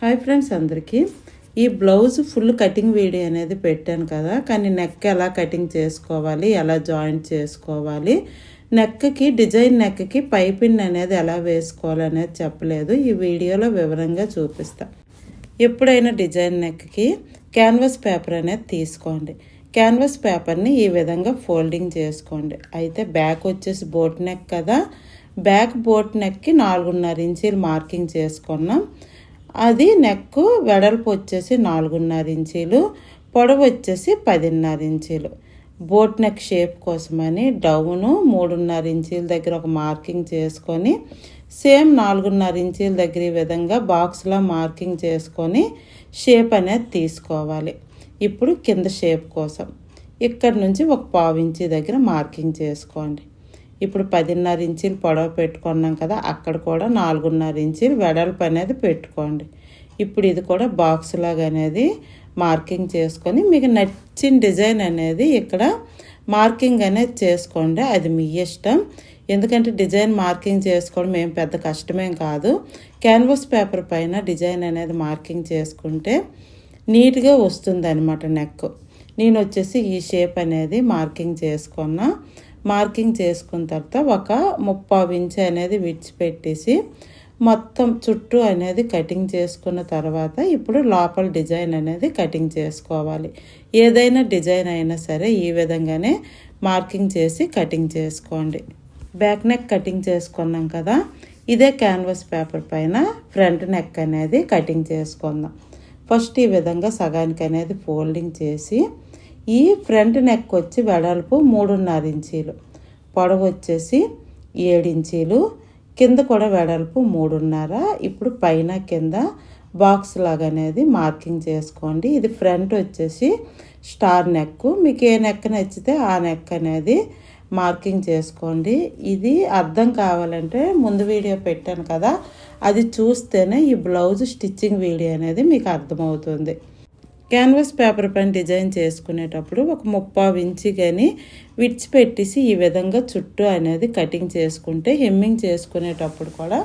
Hi friends, అందరికీ ఈ blouse full cutting video అనేది పెట్టాను కదా. కానీ నెక్ ఎలా కటింగ్ చేసుకోవాలి, ఎలా జాయింట్ చేసుకోవాలి, నెక్కి డిజైన్ నెక్కి పైపింగ్ అనేది ఎలా వేసుకోవాలి అనేది చెప్పలేదు. ఈ వీడియోలో వివరంగా చూపిస్తా. ఎప్పుడైనా డిజైన్ నెక్కి క్యాన్వాస్ పేపర్ అనేది తీసుకోండి. క్యాన్వాస్ పేపర్ని ఈ విధంగా ఫోల్డింగ్ చేసుకోండి. అయితే బ్యాక్ వచ్చేసి బోట్ నెక్ కదా, బ్యాక్ బోట్ నెక్కి 4.5 ఇంచీలు మార్కింగ్ చేసుకున్నాం. అది నెక్ వెడల్పు వచ్చేసి 4.5 ఇంచీలు, పొడవు వచ్చేసి 10.5 ఇంచీలు. బోట్ నెక్ షేప్ కోసమని డౌను 3.5 ఇంచీల దగ్గర ఒక మార్కింగ్ చేసుకొని, సేమ్ 4.5 ఇంచీల దగ్గర ఈ విధంగా బాక్స్లో మార్కింగ్ చేసుకొని షేప్ అనేది తీసుకోవాలి. ఇప్పుడు కింద షేప్ కోసం ఇక్కడ నుంచి ఒక 1/4 ఇంచీ దగ్గర మార్కింగ్ చేసుకోండి. ఇప్పుడు 10.5 ఇంచీలు పొడవు పెట్టుకున్నాం కదా, అక్కడ కూడా 4.5 ఇంచీలు వెడల్పు అనేది పెట్టుకోండి. ఇప్పుడు ఇది కూడా బాక్స్ లాగా అనేది మార్కింగ్ చేసుకొని మీకు నచ్చిన డిజైన్ అనేది ఇక్కడ మార్కింగ్ అనేది చేసుకోండి. అది మీ ఇష్టం. ఎందుకంటే డిజైన్ మార్కింగ్ చేసుకోవడం ఏం పెద్ద కష్టమేం కాదు. క్యాన్వాస్ పేపర్ పైన డిజైన్ అనేది మార్కింగ్ చేసుకుంటే నీట్గా వస్తుంది అనమాట నెక్. నేను వచ్చేసి ఈ షేప్ అనేది మార్కింగ్ చేసుకున్నా. మార్కింగ్ చేసుకున్న తర్వాత ఒక 3/4 ఇంచు అనేది విడిచిపెట్టేసి మొత్తం చుట్టూ అనేది కటింగ్ చేసుకున్న తర్వాత ఇప్పుడు లోపల డిజైన్ అనేది కటింగ్ చేసుకోవాలి. ఏదైనా డిజైన్ అయినా సరే ఈ విధంగానే మార్కింగ్ చేసి కటింగ్ చేసుకోండి. బ్యాక్ నెక్ కటింగ్ చేసుకున్నాం కదా, ఇదే క్యాన్వాస్ పేపర్ పైన ఫ్రంట్ నెక్ అనేది కటింగ్ చేసుకుందాం. ఫస్ట్ ఈ విధంగా సగానికి అనేది ఫోల్డింగ్ చేసి, ఈ ఫ్రంట్ నెక్ వచ్చి వెడల్పు 3.5 ఇంచీలు, పొడవు వచ్చేసి 7 ఇంచీలు, కింద కూడా వెడల్పు 3.5. ఇప్పుడు పైన కింద బాక్స్ లాగా అనేది మార్కింగ్ చేసుకోండి. ఇది ఫ్రంట్ వచ్చేసి స్టార్ నెక్. మీకు ఏ నెక్ నచ్చితే ఆ నెక్ అనేది మార్కింగ్ చేసుకోండి. ఇది అర్థం కావాలంటే ముందు వీడియో పెట్టాను కదా, అది చూస్తేనే ఈ బ్లౌజ్ స్టిచ్చింగ్ వీడియో అనేది మీకు అర్థమవుతుంది. క్యాన్వాస్ పేపర్ పైన డిజైన్ చేసుకునేటప్పుడు ఒక 3/4 ఇంచు కానీ విడిచిపెట్టేసి ఈ విధంగా చుట్టూ అనేది కటింగ్ చేసుకుంటే హెమ్మింగ్ చేసుకునేటప్పుడు కూడా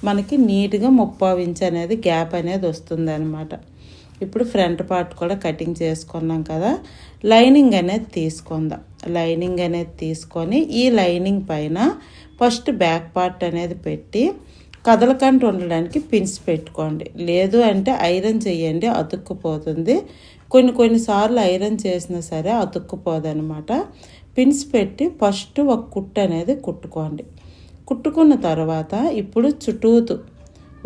మనకి నీట్గా 3/4 ఇంచు అనేది గ్యాప్ అనేది వస్తుంది అనమాట. ఇప్పుడు ఫ్రంట్ పార్ట్ కూడా కటింగ్ చేసుకున్నాం కదా, లైనింగ్ అనేది తీసుకుందాం. లైనింగ్ అనేది తీసుకొని ఈ లైనింగ్ పైన ఫస్ట్ బ్యాక్ పార్ట్ అనేది పెట్టి కదలకంటూ ఉండడానికి పిన్స్ పెట్టుకోండి. లేదు అంటే ఐరన్ చేయండి, అతుక్కుపోతుంది. కొన్నిసార్లు ఐరన్ చేసినా సరే అతుక్కుపోదనమాట. పిన్స్ పెట్టి ఫస్ట్ ఒక కుట్టు అనేది కుట్టుకోండి. కుట్టుకున్న తర్వాత ఇప్పుడు చుట్టూతు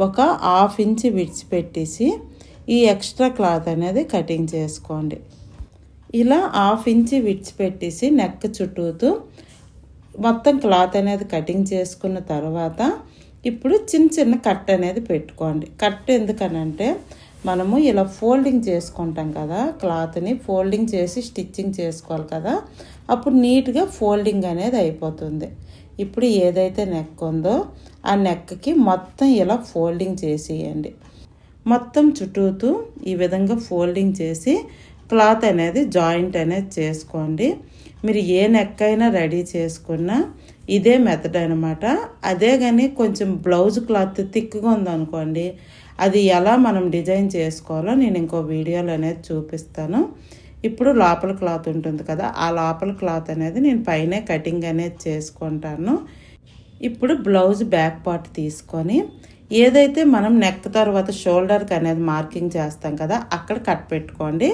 ఒక 1/2 ఇంచు విడిచిపెట్టేసి ఈ ఎక్స్ట్రా క్లాత్ అనేది కటింగ్ చేసుకోండి. ఇలా 1/2 ఇంచు విడిచిపెట్టేసి నెక్ చుట్టూతు మొత్తం క్లాత్ అనేది కటింగ్ చేసుకున్న తర్వాత ఇప్పుడు చిన్న కట్ అనేది పెట్టుకోండి. కట్ ఎందుకనంటే మనము ఇలా ఫోల్డింగ్ చేసుకుంటాం కదా, క్లాత్ని ఫోల్డింగ్ చేసి స్టిచ్చింగ్ చేసుకోవాలి కదా, అప్పుడు నీట్గా ఫోల్డింగ్ అనేది అయిపోతుంది. ఇప్పుడు ఏదైతే నెక్ ఉందో ఆ నెక్కి మొత్తం ఇలా ఫోల్డింగ్ చేసేయండి. మొత్తం చుట్టూతూ ఈ విధంగా ఫోల్డింగ్ చేసి క్లాత్ అనేది జాయింట్ అనేది చేసుకోండి. మీరు ఏ నెక్ అయినా రెడీ చేసుకున్నా ఇదే మెథడ్ అనమాట. అదే కానీ కొంచెం బ్లౌజ్ క్లాత్ థిక్గా ఉందనుకోండి, అది ఎలా మనం డిజైన్ చేసుకోవాలో నేను ఇంకో వీడియోలో అనేది చూపిస్తాను. ఇప్పుడు లోపల క్లాత్ ఉంటుంది కదా, ఆ లోపల క్లాత్ అనేది నేను పైనే కటింగ్ అనేది చేసుకుంటాను. ఇప్పుడు బ్లౌజ్ బ్యాక్ పార్ట్ తీసుకొని ఏదైతే మనం నెక్ తర్వాత షోల్డర్కి అనేది మార్కింగ్ చేస్తాం కదా, అక్కడ కట్ పెట్టుకోండి.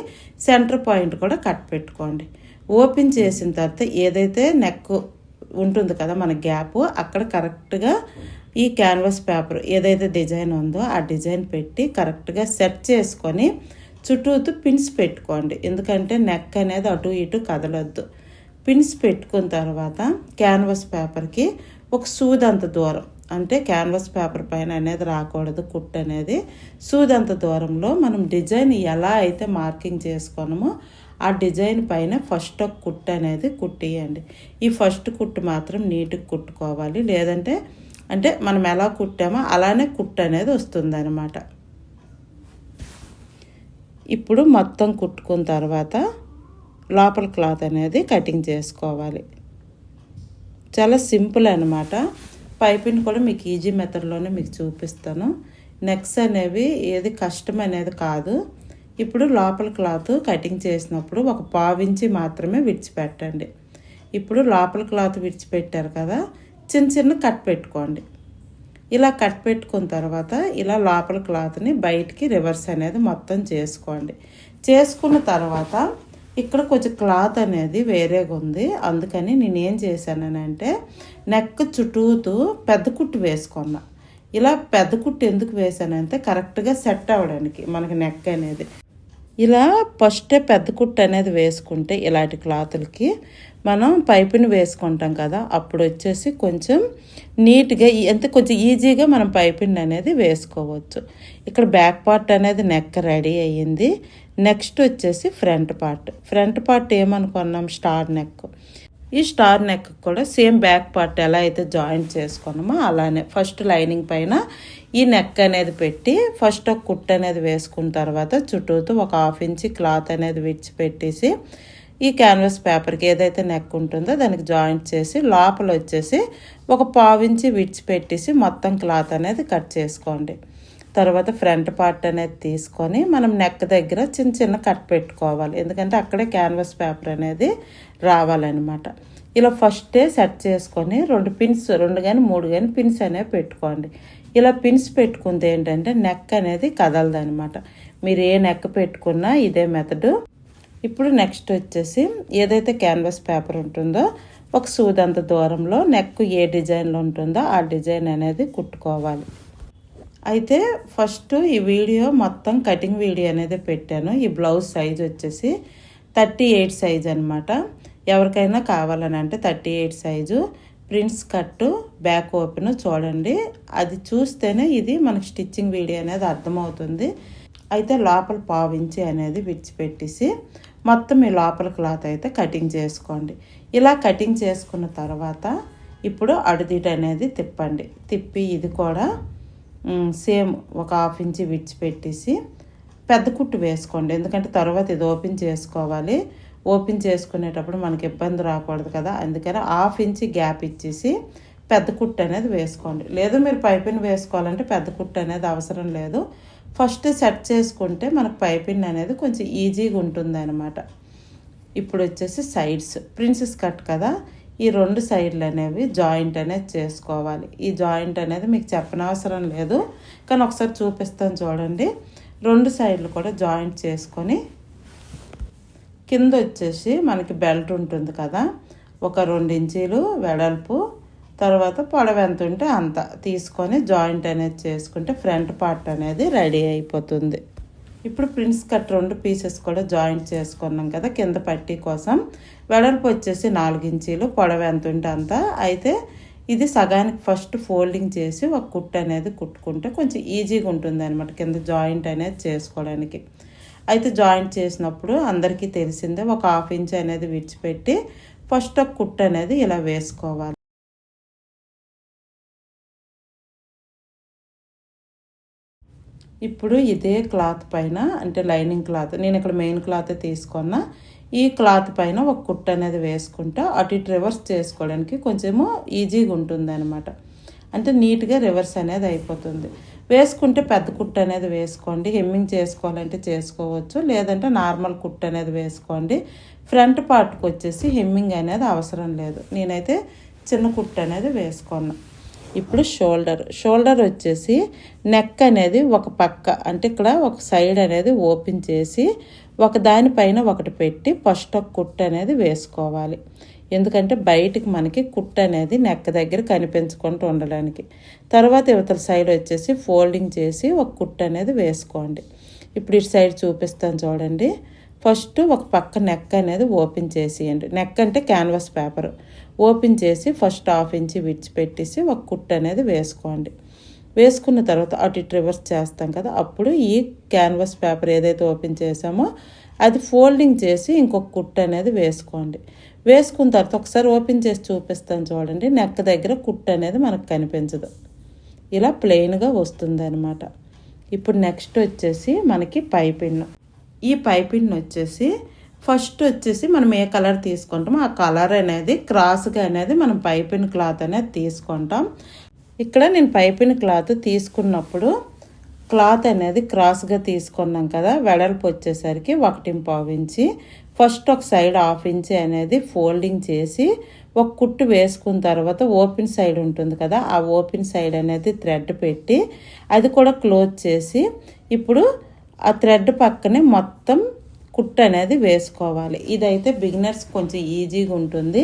సెంటర్ పాయింట్ కూడా కట్ పెట్టుకోండి. ఓపెన్ చేసిన తర్వాత ఏదైతే నెక్ ఉంటుంది కదా మన గ్యాప్, అక్కడ కరెక్ట్గా ఈ క్యాన్వాస్ పేపర్ ఏదైతే డిజైన్ ఉందో ఆ డిజైన్ పెట్టి కరెక్ట్గా సెట్ చేసుకొని చుట్టూతూ పిన్స్ పెట్టుకోండి. ఎందుకంటే నెక్ అనేది అటు ఇటు కదలొద్దు. పిన్స్ పెట్టుకున్న తర్వాత క్యాన్వాస్ పేపర్కి ఒక సూదంత దూరం, అంటే క్యాన్వాస్ పేపర్ పైన అనేది రాకూడదు కుట్టు అనేది, సూదంత దూరంలో మనం డిజైన్ ఎలా అయితే మార్కింగ్ చేసుకున్నామో ఆ డిజైన్ పైన ఫస్ట్ ఒక కుట్టు అనేది కుట్టియండి. ఈ ఫస్ట్ కుట్టు మాత్రం నీట్గా కుట్టుకోవాలి, లేదంటే అంటే మనం ఎలా కుట్టామో అలానే కుట్టు అనేది వస్తుందన్నమాట. ఇప్పుడు మొత్తం కుట్టుకున్న తర్వాత లోపల క్లాత్ అనేది కటింగ్ చేసుకోవాలి. చాలా సింపుల్ అనమాట. పైపింగ్ కూడా మీకు ఈజీ మెథడ్లోనే మీకు చూపిస్తాను. నెక్స్ అనేవి ఏది కష్టం అనేది కాదు. ఇప్పుడు లోపల క్లాత్ కటింగ్ చేసినప్పుడు ఒక పావించి మాత్రమే విడిచిపెట్టండి. ఇప్పుడు లోపల క్లాత్ విడిచిపెట్టారు కదా, చిన్న చిన్న కట్ పెట్టుకోండి. ఇలా కట్ పెట్టుకున్న తర్వాత ఇలా లోపల క్లాత్ని బయటికి రివర్స్ అనేది మొత్తం చేసుకోండి. చేసుకున్న తర్వాత ఇక్కడ కొంచెం క్లాత్ అనేది వేరేగా ఉంది, అందుకని నేనేం చేశానంటే నెక్ చుట్టూతూ పెద్ద కుట్టు వేసుకున్నా. ఇలా పెద్ద కుట్టు ఎందుకు వేసానంటే కరెక్ట్గా సెట్ అవ్వడానికి మనకి నెక్ అనేది. ఇలా ఫస్టే పెద్ద కుట్టు అనేది వేసుకుంటే ఇలాంటి క్లాతులకి మనం పైపుని వేసుకుంటాం కదా, అప్పుడు వచ్చేసి కొంచెం నీట్గా కొంచెం ఈజీగా మనం పైపింగ్ అనేది వేసుకోవచ్చు. ఇక్కడ బ్యాక్ పార్ట్ అనేది నెక్ రెడీ అయ్యింది. నెక్స్ట్ వచ్చేసి ఫ్రంట్ పార్ట్ ఏమనుకున్నాం, స్టార్ నెక్. ఈ స్టార్ నెక్ కూడా సేమ్ బ్యాక్ పార్ట్ ఎలా అయితే జాయింట్ చేసుకున్నామో అలానే ఫస్ట్ లైనింగ్ పైన ఈ నెక్ అనేది పెట్టి ఫస్ట్ ఒక కుట్ అనేది వేసుకున్న తర్వాత చుట్టూతో ఒక 1/2 ఇంచి క్లాత్ అనేది విడిచిపెట్టేసి ఈ క్యాన్వాస్ పేపర్కి ఏదైతే నెక్ ఉంటుందో దానికి జాయింట్ చేసి లోపల వచ్చేసి ఒక 1/4 ఇంచి విడిచిపెట్టేసి మొత్తం క్లాత్ అనేది కట్ చేసుకోండి. తర్వాత ఫ్రంట్ పార్ట్ అనేది తీసుకొని మనం నెక్ దగ్గర చిన్న చిన్న కట్ పెట్టుకోవాలి, ఎందుకంటే అక్కడే క్యాన్వాస్ పేపర్ అనేది రావాలన్నమాట. ఇలా ఫస్టే సెట్ చేసుకొని 2 పిన్స్ 2 కానీ 3 కానీ పిన్స్ అనేవి పెట్టుకోండి. ఇలా పిన్స్ పెట్టుకుంది ఏంటంటే నెక్ అనేది కదలదనమాట. మీరు ఏ నెక్ పెట్టుకున్నా ఇదే మెథడు. ఇప్పుడు నెక్స్ట్ వచ్చేసి ఏదైతే క్యాన్వాస్ పేపర్ ఉంటుందో ఒక సూదంత దూరంలో నెక్ ఏ డిజైన్లో ఉంటుందో ఆ డిజైన్ అనేది కుట్టుకోవాలి. అయితే ఫస్ట్ ఈ వీడియో మొత్తం కటింగ్ వీడియో అనేది పెట్టాను. ఈ బ్లౌజ్ సైజ్ వచ్చేసి 38 సైజ్ అనమాట. ఎవరికైనా కావాలని అంటే 38 సైజు ప్రిన్స్ కట్టు బ్యాక్ ఓపెన్ చూడండి, అది చూస్తేనే ఇది మనకు స్టిచ్చింగ్ వీడియో అనేది అర్థమవుతుంది. అయితే లోపల 1/4 ఇంచి అనేది విడిచిపెట్టేసి మొత్తం ఈ లోపల క్లాత్ అయితే కటింగ్ చేసుకోండి. ఇలా కటింగ్ చేసుకున్న తర్వాత ఇప్పుడు అడుదిట్ అనేది తిప్పి ఇది కూడా సేమ్ ఒక 1/2 ఇంచి విడిచిపెట్టేసి పెద్ద కుట్టు వేసుకోండి, ఎందుకంటే తర్వాత ఇది ఓపెన్ చేసుకోవాలి. ఓపెన్ చేసుకునేటప్పుడు మనకి ఇబ్బంది రాకూడదు కదా, అందుకని 1/2 ఇంచి గ్యాప్ ఇచ్చేసి పెద్ద కుట్టు అనేది వేసుకోండి. లేదు మీరు పైపింగ్ వేసుకోవాలంటే పెద్ద కుట్టు అనేది అవసరం లేదు. ఫస్ట్ సెట్ చేసుకుంటే మనకు పైపింగ్ అనేది కొంచెం ఈజీగా ఉంటుంది అనమాట. ఇప్పుడు వచ్చేసి సైడ్స్ ప్రిన్సెస్ కట్ కదా, ఈ 2 సైడ్లు అనేవి జాయింట్ అనేది చేసుకోవాలి. ఈ జాయింట్ అనేది మీకు చెప్పనవసరం లేదు, కానీ ఒకసారి చూపిస్తాను చూడండి. 2 సైడ్లు కూడా జాయింట్ చేసుకొని కింద వచ్చేసి మనకి బెల్ట్ ఉంటుంది కదా, ఒక 2 ఇంచీలు వెడల్పు, తర్వాత పొడవు ఎంత ఉంటే అంత తీసుకొని జాయింట్ అనేది చేసుకుంటే ఫ్రంట్ పార్ట్ అనేది రెడీ అయిపోతుంది. ఇప్పుడు ప్రిన్స్ కట్ 2 పీసెస్ కూడా జాయింట్ చేసుకున్నాం కదా, కింద పట్టీ కోసం వెడల్పు వచ్చేసి 4 ఇంచీలు, పొడవు ఎంత ఉంటే అంత. అయితే ఇది సగానికి ఫస్ట్ ఫోల్డింగ్ చేసి ఒక కుట్టు అనేది కుట్టుకుంటే కొంచెం ఈజీగా ఉంటుంది అనమాట కింద జాయింట్ అనేది చేసుకోవడానికి. అయితే జాయింట్ చేసినప్పుడు అందరికీ తెలిసిందే ఒక 1/2 ఇంచ్ అనేది విడిచిపెట్టి ఫస్ట్ ఒక కుట్టు అనేది ఇలా వేసుకోవాలి. ఇప్పుడు ఇదే క్లాత్ పైన అంటే లైనింగ్ క్లాత్, నేను ఇక్కడ మెయిన్ క్లాత్ తీసుకున్నా, ఈ క్లాత్ పైన ఒక కుట్టు అనేది వేసుకుంటా అటు ఇటు రివర్స్ చేసుకోవడానికి కొంచెము ఈజీగా ఉంటుంది అనమాట. అంటే నీట్గా రివర్స్ అనేది అయిపోతుంది. వేసుకుంటే పెద్ద కుట్టు అనేది వేసుకోండి, హెమ్మింగ్ చేసుకోవాలంటే చేసుకోవచ్చు, లేదంటే నార్మల్ కుట్టు అనేది వేసుకోండి. ఫ్రంట్ పార్ట్కి వచ్చేసి హెమ్మింగ్ అనేది అవసరం లేదు, నేనైతే చిన్న కుట్టు అనేది వేసుకున్నా. ఇప్పుడు షోల్డర్ వచ్చేసి నెక్ అనేది ఒక పక్క అంటే ఇక్కడ ఒక సైడ్ అనేది ఓపెన్ చేసి ఒక దానిపైన ఒకటి పెట్టి ఫస్ట్ ఒక కుట్టు అనేది వేసుకోవాలి, ఎందుకంటే బయటికి మనకి కుట్టు అనేది నెక్ దగ్గర కనిపించకుండా ఉండడానికి. తర్వాత ఇవతల సైడ్ వచ్చేసి ఫోల్డింగ్ చేసి ఒక కుట్టు అనేది వేసుకోండి. ఇప్పుడు ఇటు సైడ్ చూపిస్తాను చూడండి. ఫస్ట్ ఒక పక్క నెక్ అనేది ఓపెన్ చేసేయండి, నెక్ అంటే క్యాన్వాస్ పేపర్ ఓపెన్ చేసి ఫస్ట్ 1/2 ఇంచి విడిచిపెట్టేసి ఒక కుట్టు అనేది వేసుకోండి. వేసుకున్న తర్వాత అటు ఇటు రివర్స్ చేస్తాం కదా, అప్పుడు ఈ క్యాన్వాస్ పేపర్ ఏదైతే ఓపెన్ చేసామో అది ఫోల్డింగ్ చేసి ఇంకొక కుట్టు అనేది వేసుకోండి. వేసుకున్న తర్వాత ఒకసారి ఓపెన్ చేసి చూపిస్తాను చూడండి, నెక్ దగ్గర కుట్టు అనేది మనకు కనిపించదు, ఇలా ప్లెయిన్గా వస్తుంది అనమాట. ఇప్పుడు నెక్స్ట్ వచ్చేసి మనకి పైపిన్. ఈ పైపిన్ వచ్చేసి ఫస్ట్ వచ్చేసి మనం ఏ కలర్ తీసుకుంటామో ఆ కలర్ అనేది క్రాస్గా అనేది మనం పైపిన్ క్లాత్ అనేది తీసుకుంటాం. ఇక్కడ నేను పైపిన్ క్లాత్ తీసుకున్నప్పుడు క్లాత్ అనేది క్రాస్గా తీసుకున్నాం కదా, వెడల్పు వచ్చేసరికి 1.5 ఇంచి. ఫస్ట్ ఒక సైడ్ 1/2 ఇంచి అనేది ఫోల్డింగ్ చేసి ఒక కుట్టు వేసుకున్న తర్వాత ఓపెన్ సైడ్ ఉంటుంది కదా, ఆ ఓపెన్ సైడ్ అనేది థ్రెడ్ పెట్టి అది కూడా క్లోజ్ చేసి ఇప్పుడు ఆ థ్రెడ్ పక్కనే మొత్తం కుట్టు అనేది వేసుకోవాలి. ఇదైతే బిగినర్స్ కొంచెం ఈజీగా ఉంటుంది.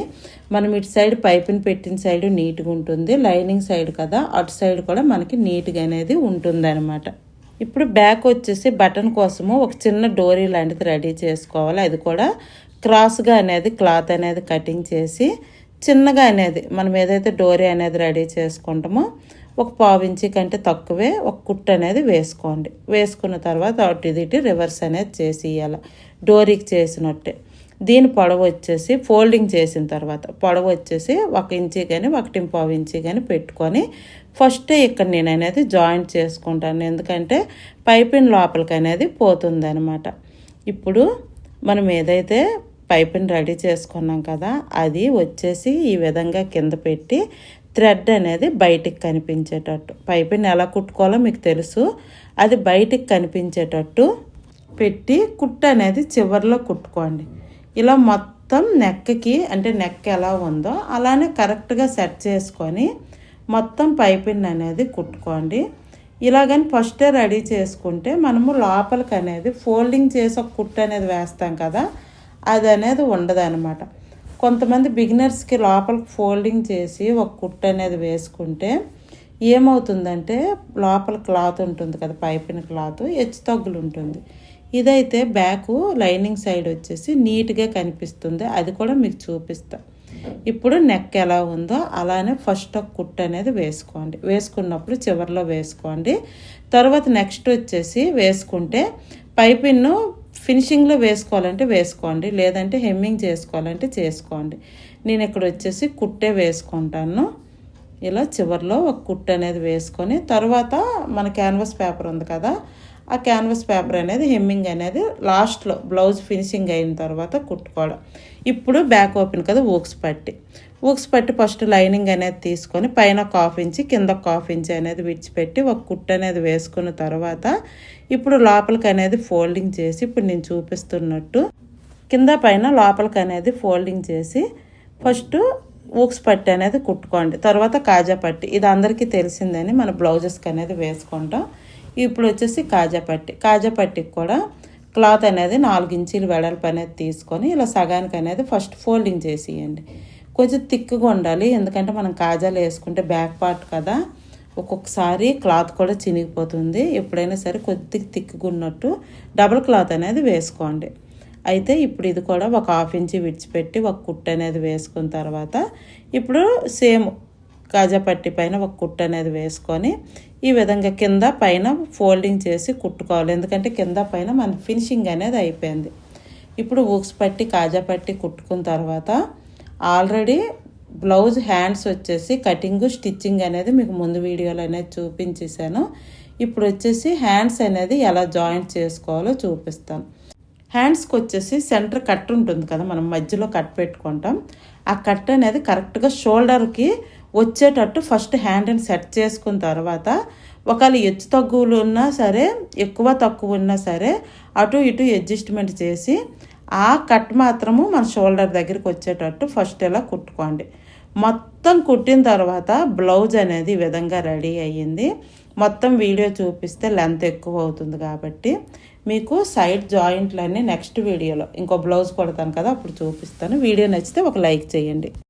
మనం ఇటు సైడ్ పైపింగ్ పెట్టిన సైడ్ నీట్గా ఉంటుంది, లైనింగ్ సైడ్ కదా, అటు సైడ్ కూడా మనకి నీట్గా అనేది ఉంటుంది అనమాట. ఇప్పుడు బ్యాక్ వచ్చేసి బటన్ కోసము ఒక చిన్న డోరీ లాంటిది రెడీ చేసుకోవాలి. అది కూడా క్రాస్గా అనేది క్లాత్ అనేది కటింగ్ చేసి చిన్నగా అనేది మనం ఏదైతే డోరీ అనేది రెడీ చేసుకుంటామో ఒక 1/4 ఇంచి కంటే తక్కువే ఒక కుట్టు అనేది వేసుకోండి. వేసుకున్న తర్వాత అటు ఇటు రివర్స్ అనేది చేసి ఇవ్వాలి, డోరీకి చేసినట్టే. దీని పొడవు వచ్చేసి ఫోల్డింగ్ చేసిన తర్వాత పొడవు వచ్చేసి 1 ఇంచి కానీ 1.5 ఇంచి కానీ పెట్టుకొని ఫస్టే ఇక్కడ నేను అనేది జాయింట్ చేసుకుంటాను, ఎందుకంటే పైపింగ్ లోపలికి అనేది పోతుంది అనమాట. ఇప్పుడు మనం ఏదైతే పైపింగ్ రెడీ చేసుకున్నాం కదా, అది వచ్చేసి ఈ విధంగా కింద పెట్టి థ్రెడ్ అనేది బయటికి కనిపించేటట్టు, పైపింగ్ ఎలా కుట్టుకోవాలో మీకు తెలుసు, అది బయటికి కనిపించేటట్టు పెట్టి కుట్టు అనేది చివరిలో కుట్టుకోండి. ఇలా మొత్తం నెక్కి, అంటే నెక్ ఎలా ఉందో అలానే కరెక్ట్గా సెట్ చేసుకొని మొత్తం పైపింగ్ అనేది కుట్టుకోండి. ఇలాగని ఫస్టే రెడీ చేసుకుంటే మనము లోపలికి అనేది ఫోల్డింగ్ చేసి ఒక కుట్టు అనేది వేస్తాం కదా, అది అనేది ఉండదన్నమాట. కొంతమంది బిగినర్స్కి లోపలికి ఫోల్డింగ్ చేసి ఒక కుట్టు అనేది వేసుకుంటే ఏమవుతుందంటే లోపల క్లాత్ ఉంటుంది కదా, పైపింగ్ క్లాత్ హెచ్చు తగ్గులు ఉంటుంది. ఇదైతే బ్యాకు లైనింగ్ సైడ్ వచ్చేసి నీట్గా కనిపిస్తుంది, అది కూడా మీకు చూపిస్తా. ఇప్పుడు నెక్ ఎలా ఉందో అలానే ఫస్ట్ ఒక కుట్టు అనేది వేసుకోండి. వేసుకున్నప్పుడు చివరిలో వేసుకోండి. తర్వాత నెక్స్ట్ వచ్చేసి వేసుకుంటే పైపిన్ను ఫినిషింగ్లో వేసుకోవాలంటే వేసుకోండి, లేదంటే హెమ్మింగ్ చేసుకోవాలంటే చేసుకోండి. నేను ఇక్కడ వచ్చేసి కుట్టే వేసుకుంటాను. ఇలా చివరిలో ఒక కుట్టు అనేది వేసుకొని తర్వాత మన క్యాన్వాస్ పేపర్ ఉంది కదా, ఆ క్యాన్వాస్ పేపర్ అనేది హెమ్మింగ్ అనేది లాస్ట్లో బ్లౌజ్ ఫినిషింగ్ అయిన తర్వాత కుట్టుకోవడం. ఇప్పుడు బ్యాక్ ఓపెన్ కదా, ఊక్స్ పట్టి ఫస్ట్ లైనింగ్ అనేది తీసుకొని పైన 1/2 ఇంచి కింద 1/2 ఇంచి అనేది విడిచిపెట్టి ఒక కుట్టు అనేది వేసుకున్న తర్వాత ఇప్పుడు లోపలికి అనేది ఫోల్డింగ్ చేసి ఇప్పుడు నేను చూపిస్తున్నట్టు కింద పైన లోపలికి అనేది ఫోల్డింగ్ చేసి ఫస్ట్ ఊక్స్ పట్టి అనేది కుట్టుకోండి. తర్వాత కాజా పట్టి, ఇది అందరికీ తెలిసిందని మన బ్లౌజెస్కి అనేది వేసుకుంటాం. ఇప్పుడు వచ్చేసి కాజా పట్టికి కూడా క్లాత్ అనేది 4 ఇంచీలు వెడల్పు అనేది తీసుకొని ఇలా సగానికి అనేది ఫస్ట్ ఫోల్డింగ్ చేసి ఇవ్వండి. కొంచెం థిక్గా ఉండాలి, ఎందుకంటే మనం కాజాలు వేసుకుంటే బ్యాక్ పార్ట్ కదా, ఒక్కొక్కసారి క్లాత్ కూడా చినిగిపోతుంది. ఎప్పుడైనా సరే కొద్దిగా థిక్గా ఉన్నట్టు డబుల్ క్లాత్ అనేది వేసుకోండి. అయితే ఇప్పుడు ఇది కూడా ఒక 1/2 ఇంచి విడిచిపెట్టి ఒక కుట్టు అనేది వేసుకున్న తర్వాత ఇప్పుడు సేమ్ కాజా పట్టి పైన ఒక కుట్టు అనేది వేసుకొని ఈ విధంగా కింద పైన ఫోల్డింగ్ చేసి కుట్టుకోవాలి, ఎందుకంటే కింద పైన మన ఫినిషింగ్ అనేది అయిపోయింది. ఇప్పుడు ఊక్స్ పట్టి కాజా పట్టి కుట్టుకున్న తర్వాత ఆల్రెడీ బ్లౌజ్ హ్యాండ్స్ వచ్చేసి కటింగ్ స్టిచ్చింగ్ అనేది మీకు ముందు వీడియోలో అనేది చూపించేశాను. ఇప్పుడు వచ్చేసి హ్యాండ్స్ అనేది ఎలా జాయింట్ చేసుకోవాలో చూపిస్తాను. హ్యాండ్స్కి వచ్చేసి సెంటర్ కట్ ఉంటుంది కదా, మనం మధ్యలో కట్ పెట్టుకుంటాం. ఆ కట్ అనేది కరెక్ట్గా షోల్డర్కి వచ్చేటట్టు ఫస్ట్ హ్యాండ్ని సెట్ చేసుకున్న తర్వాత ఒకవేళ హెచ్చు తగ్గులు ఉన్నా సరే ఎక్కువ తక్కువ ఉన్నా సరే అటు ఇటు అడ్జస్ట్మెంట్ చేసి ఆ కట్ మాత్రము మన షోల్డర్ దగ్గరికి వచ్చేటట్టు ఫస్ట్ ఇలా కుట్టుకోండి. మొత్తం కుట్టిన తర్వాత బ్లౌజ్ అనేది ఈ విధంగా రెడీ అయ్యింది. మొత్తం వీడియో చూపిస్తే లెంత్ ఎక్కువ అవుతుంది కాబట్టి మీకు సైడ్ జాయింట్లన్నీ నెక్స్ట్ వీడియోలో ఇంకో బ్లౌజ్ కొడతాను కదా అప్పుడు చూపిస్తాను. వీడియో నచ్చితే ఒక లైక్ చేయండి.